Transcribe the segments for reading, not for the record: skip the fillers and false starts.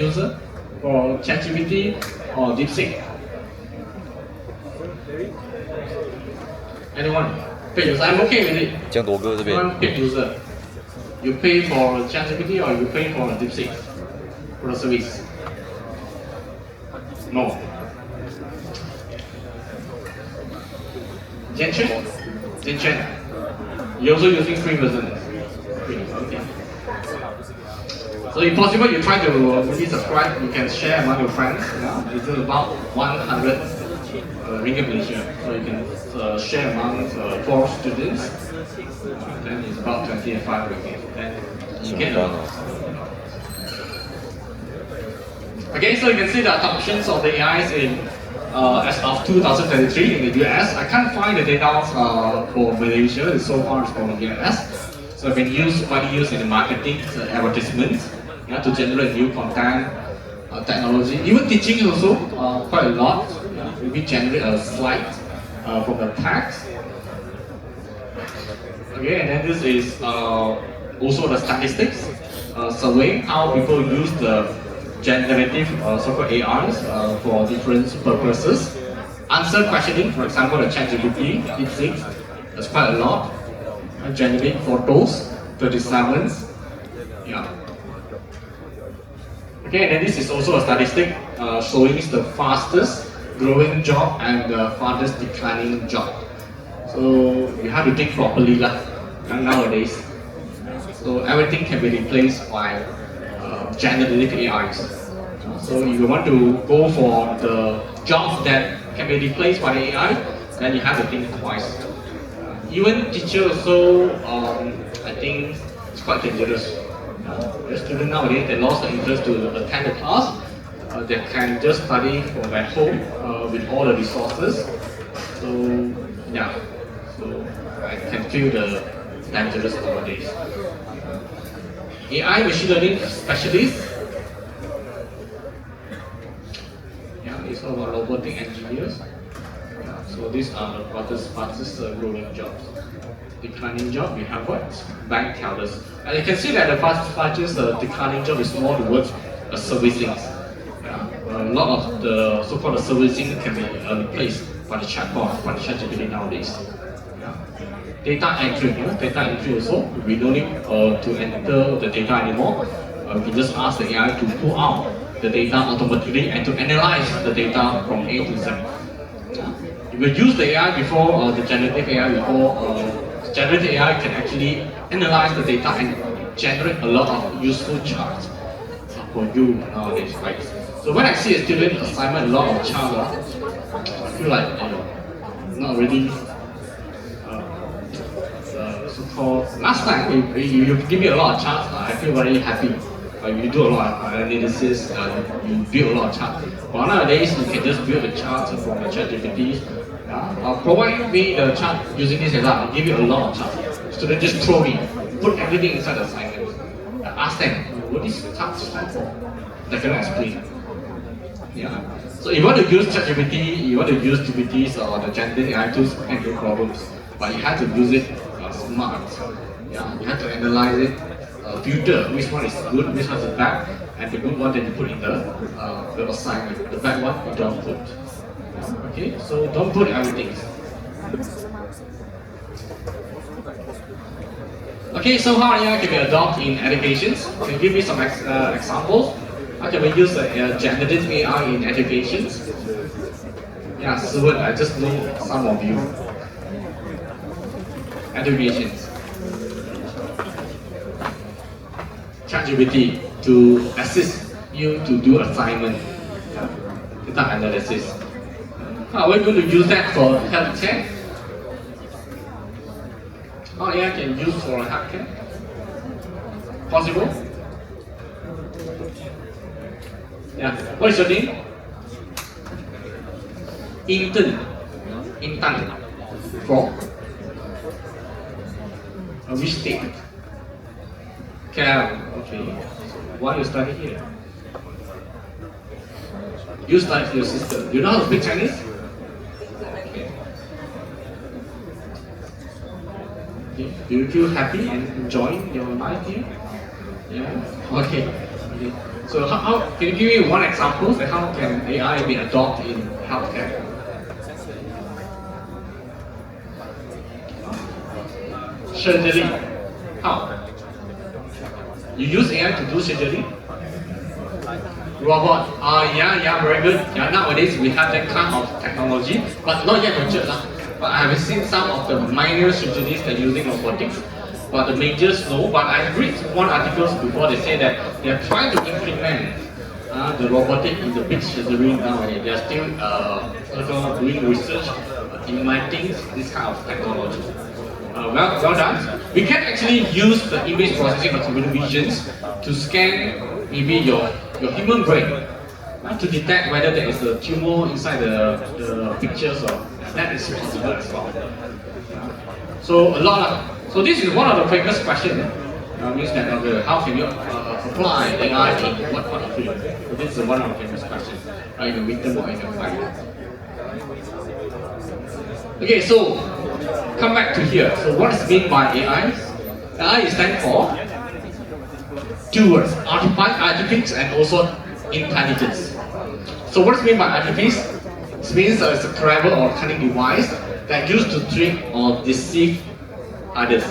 user for ChatGPT or DeepSeek? Anyone? Paid user. I'm okay with it. 江铎哥这边 Anyone paid user? You pay for ChatGPT or you pay for DeepSeek for the service? No. Jenchen? Jenchen. You're also using free version. Free, okay. So if possible, you try to maybe subscribe. You can share among your friends. Yeah? It's about 100 ringgit Malaysia. So you can share among 4 students. Then it's about 25 ringgit. Then you get Okay, so you can see the adoptions of the AIs in as of 2023 in the US. I can't find the data for Malaysia. So far it's from the US. So it's been widely used in the marketing, advertisements, to generate new content, technology, even teaching also quite a lot. Maybe generate a slide from the text. Okay, and then this is also the statistics, surveying how people use the generative so-called AIs for different purposes. Answer questioning, for example, the ChatGPT, DeepSeek, that's quite a lot. Generate photos, 37. Yeah. Okay, and then this is also a statistic showing the fastest growing job and the fastest declining job. So you have to think properly nowadays. So everything can be replaced by generative AIs. So if you want to go for the jobs that can be replaced by the AI, then you have to think twice. Even teachers also, I think it's quite dangerous. The students nowadays, they lost the interest to attend the class. They can just study from at home with all the resources. So yeah, so I can feel the dangerous nowadays. AI machine learning specialists. Yeah, it's all about robotic engineers. Yeah, so these are the fastest growing jobs. Declining job, we have what? Bank tellers. And you can see that the fastest declining job is more towards servicing. Yeah, a lot of the so-called servicing can be replaced by the chatbot, by the ChatGPT nowadays. Data entry, data entry also, we don't need to enter the data anymore. We just ask the AI to pull out the data automatically and to analyze the data from A to Z. If we use the AI before, the generative AI before, generative AI can actually analyze the data and generate a lot of useful charts for you nowadays, right? So when I see a student assignment a lot of charts, I feel like not really so-called last time you give me a lot of charts, I feel very happy. You do a lot of analysis, you build a lot of charts. But nowadays you can just build the charts from the ChatGPT. Provide me the chart using this as well. I'll give you a lot of charts. Students just throw me, put everything inside the assignment. Ask them, what is the chart stand for? They can explain. Yeah. So if you want to use ChatGPT, you want to use GPTs or the generative AI tools, can do problems. But you have to use it smart. Yeah, you have to analyze it, filter which one is good, which one is bad, and the good one that you put in the assignment. The bad one you don't put. Okay, so don't put everything. Okay, so how AI can be adopted in educations? Can you give me some examples? How can we use generative AI in educations? Yeah, Suwon, I just know some of you. Educations. ChatGPT to assist you to do assignment, data analysis. How are we going to use that for healthcare? How AI can use for healthcare? Possible? Yeah. What is your name? Intan. From? Which state? Kerala. Okay. Why you study here? You study for your sister. You know how to speak Chinese? Okay. Do you feel happy and enjoying your life here? Yeah. Okay. So how can you give me one example of how can AI be adopted in healthcare? Surgery. How? You use AI to do surgery? Robot. Yeah, very good. Yeah, nowadays we have that kind of technology, but not yet matured. But I have seen some of the minor surgeries that are using robotics, but the majors no. But I've read one articles before they say that they are trying to implement the robotic in the big surgery nowadays. They are still doing research, implementing this kind of technology. Well done. We can actually use the image processing of computer visions to scan maybe your human brain to detect whether there is a tumor inside the pictures, or that is possible as well. So so this is one of the famous questions. Means that how can you apply AI in what part of field? So this is one of the famous questions, right, in the midterm or in the final. Okay, so come back to here. So what is meant by AI? AI stands for two words: artifice and also intelligence. So what is meant by artifice? It means it's a clever or cunning device that used to trick or deceive others.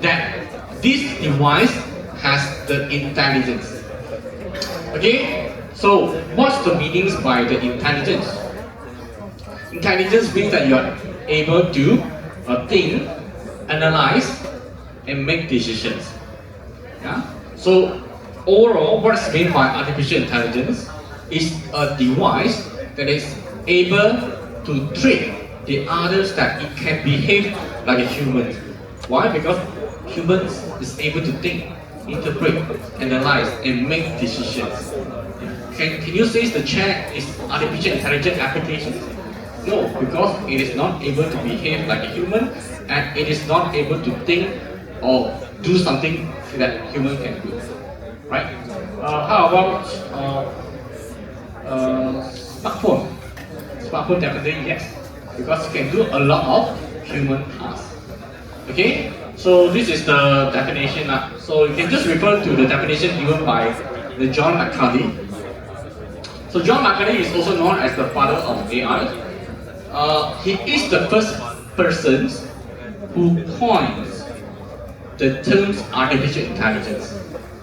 That this device has the intelligence. Okay, so what's the meanings by the intelligence? Intelligence means that you are able to think, analyze, and make decisions. Yeah? So overall, what is meant by artificial intelligence is a device that is able to trick the others that it can behave like a human. Why? Because humans is able to think, interpret, analyze, and make decisions. Can you say the chat is artificial intelligence application? No, because it is not able to behave like a human, and it is not able to think or do something that human can do. Right? How about smartphone? Smartphone definitely yes, because it can do a lot of human tasks. Okay? So this is the definition. So you can just refer to the definition given by the John McCarthy. So John McCarthy is also known as the father of AI. He is the first person who coins the terms artificial intelligence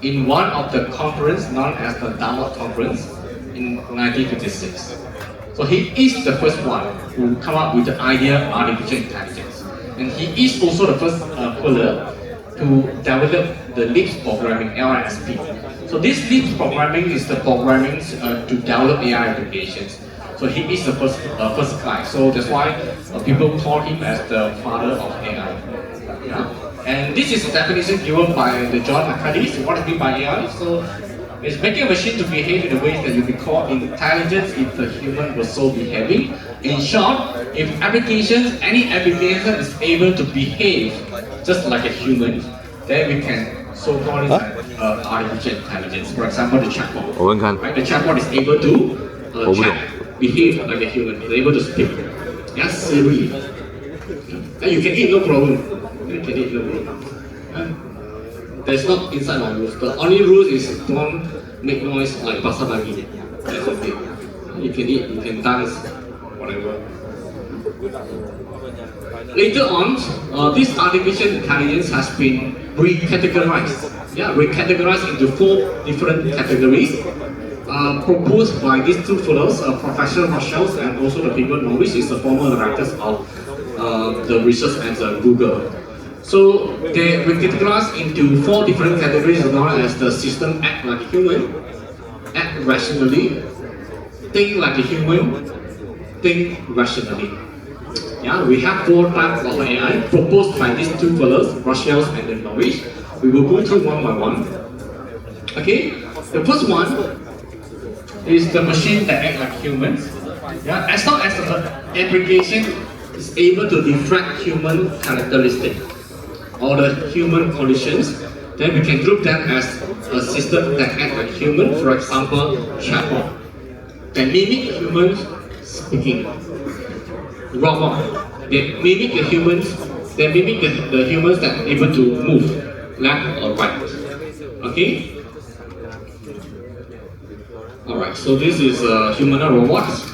in one of the conference known as the Dartmouth Conference in 1956. So he is the first one who come up with the idea of artificial intelligence. And he is also the first fellow to develop the LISP programming, LISP. So this LISP programming is the programming to develop AI applications. So he is the first guy. So that's why people call him as the father of AI. Yeah? And this is the definition given by the John McCarthy. So what is meant by AI? So it's making a machine to behave in a way that you would call intelligence if the human was so behaving. In short, if any application is able to behave just like a human, then we can so call it artificial intelligence. For example, the chatbot. Right? The chatbot is able to chat, behave like a human, is able to speak. Yes, Siri. And you can eat no problem. You can eat no problem. There's not inside our rules. The only rule is don't make noise like pasar lagi. That's the thing. You can eat, you can dance, whatever. Later on, this artificial intelligence has been recategorized. Yeah, recategorized into 4 different categories. Proposed by these two fellows, Professor Marshall and also the people Norwich is the former directors of the research at Google. So they were categorized into 4 different categories known as the system act like a human, act rationally, think like a human, think rationally. Yeah, we have 4 types of AI proposed by these two fellows, Marshall and Norwich. We will go through one by one. Okay, the first one is the machine that act like humans. Yeah, as long as the application is able to reflect human characteristics or the human conditions, then we can group them as a system that act like human. For example, chatbot that mimic human speaking. Robot, they mimic the humans. They mimic the humans that are able to move left or right. Okay. Alright, so this is humanoid robots.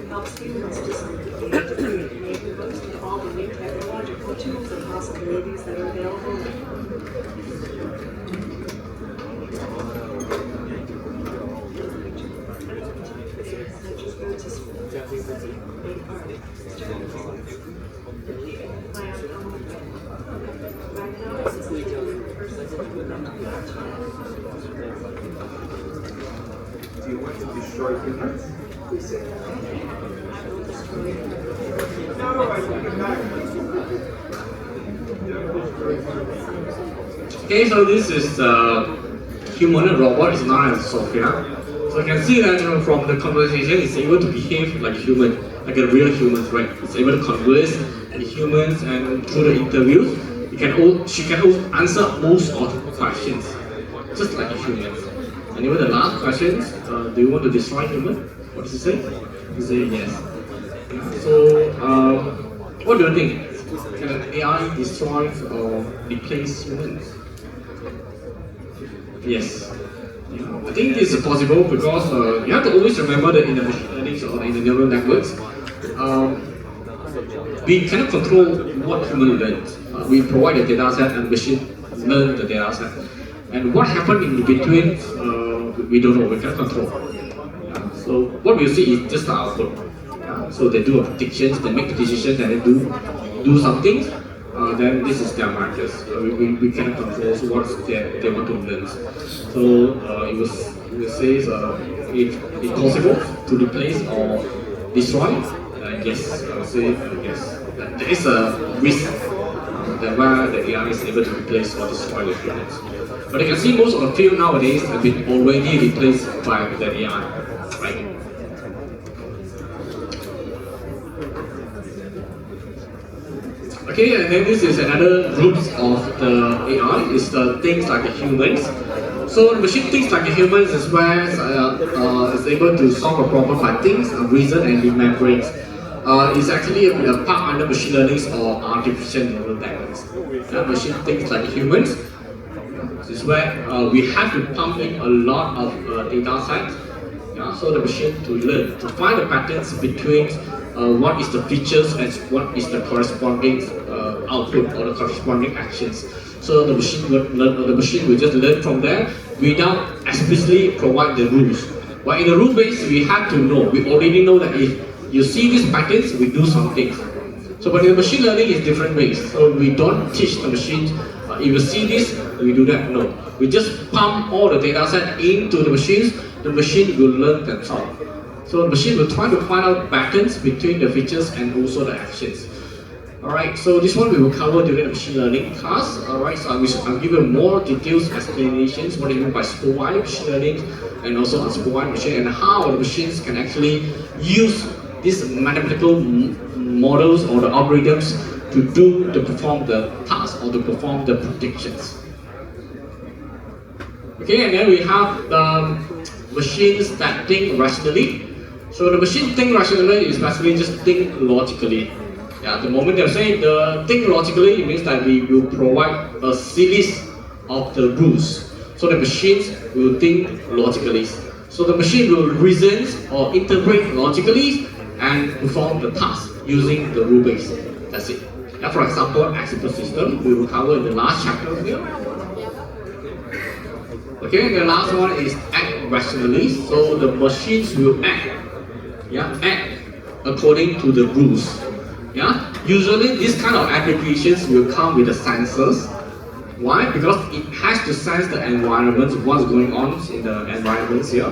Help students decide all the new technological tools and possibilities that are available. Do you want to destroy humans? Okay, so this is humanoid robot. It's known as Sophia. So you can see that from the conversation, it's able to behave like a human, like a real human, right? It's able to converse with humans, and through the interviews, she can answer most of the questions, just like a human. And even the last questions, do you want to destroy human? What does he say? He say yes. So, what do you think? Can an AI destroy or replace humans? Yes. I think this is possible because you have to always remember that in the machine learning or in the neural networks, we cannot control what human learns. We provide the data set and machine learn the data set. And what happened in between, we don't know, we cannot control. So what we see is just the output. So they do predictions, they make decisions, and they do something. Then this is their markers. We cannot control what they want to learn. So it says it's possible to replace or destroy. Yes, I would say yes. There is a risk that where the AI is able to replace or destroy the humans. But you can see most of the field nowadays have been already replaced by the AI, right? Okay, and then this is another group of the AI, is the things like the humans. So the machine thinks like a humans is where it's able to solve a problem by things, reason, and remembering. It's actually a part under machine learning or artificial neural networks. The machine thinks like humans. This is where we have to pump in a lot of data sets. So the machine to learn, to find the patterns between what is the features and what is the corresponding output or the corresponding actions. So the machine will learn, the machine will just learn from there without explicitly provide the rules. But in the rule base, we have to know. We already know that if you see these patterns, we do something. So, but in the machine learning is different ways. So we don't teach the machine. If you see this, we do that. No, we just pump all the data set into the machines. The machine will learn themselves. So the machine will try to find out patterns between the features and also the actions. Alright, so this one we will cover during the machine learning class. Alright, so I'll give you more details explanations what I mean by supervised machine learning and also unsupervised machine, and how the machines can actually use these mathematical models or the algorithms to perform the task or to perform the predictions. Okay, and then we have the machines that think rationally. So the machine think rationally is basically just think logically. The moment they say the think logically, it means that we will provide a series of the rules. So the machines will think logically. So the machine will reason or interpret logically and perform the task using the rule base. That's it. For example, Exeter system, we will cover in the last chapter here. Okay, the last one is act rationally. So the machines will act according to the rules. Usually, this kind of applications will come with the sensors. Why? Because it has to sense the environment, what's going on in the environments here.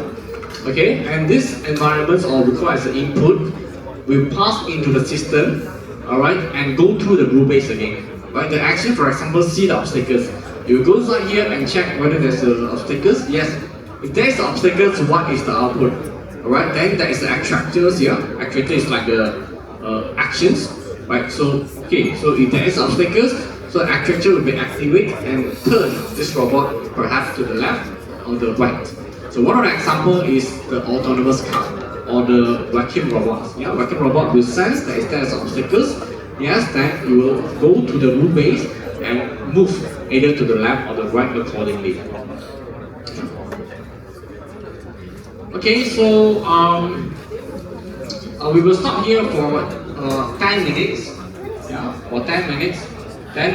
Okay, and this environment or requires the input will pass into the system, alright, and go through the rule base again. Right? The action, for example, see the obstacles. You go inside here and check whether there's obstacles. Yes. If there's obstacles, what is the output? Alright, then there is the actuators here. Actuator is like the actions. Right, so okay, so if there is obstacles, so the actuator will be activated and turn this robot perhaps to the left or the right. So one of the example is the autonomous car or the vacuum robots. Yeah, vacuum robot will sense that if there is obstacles, yes, then you will go to the rule base and move either to the left or the right accordingly. Okay, so we will stop here for 10 minutes. Yeah, for 10 minutes.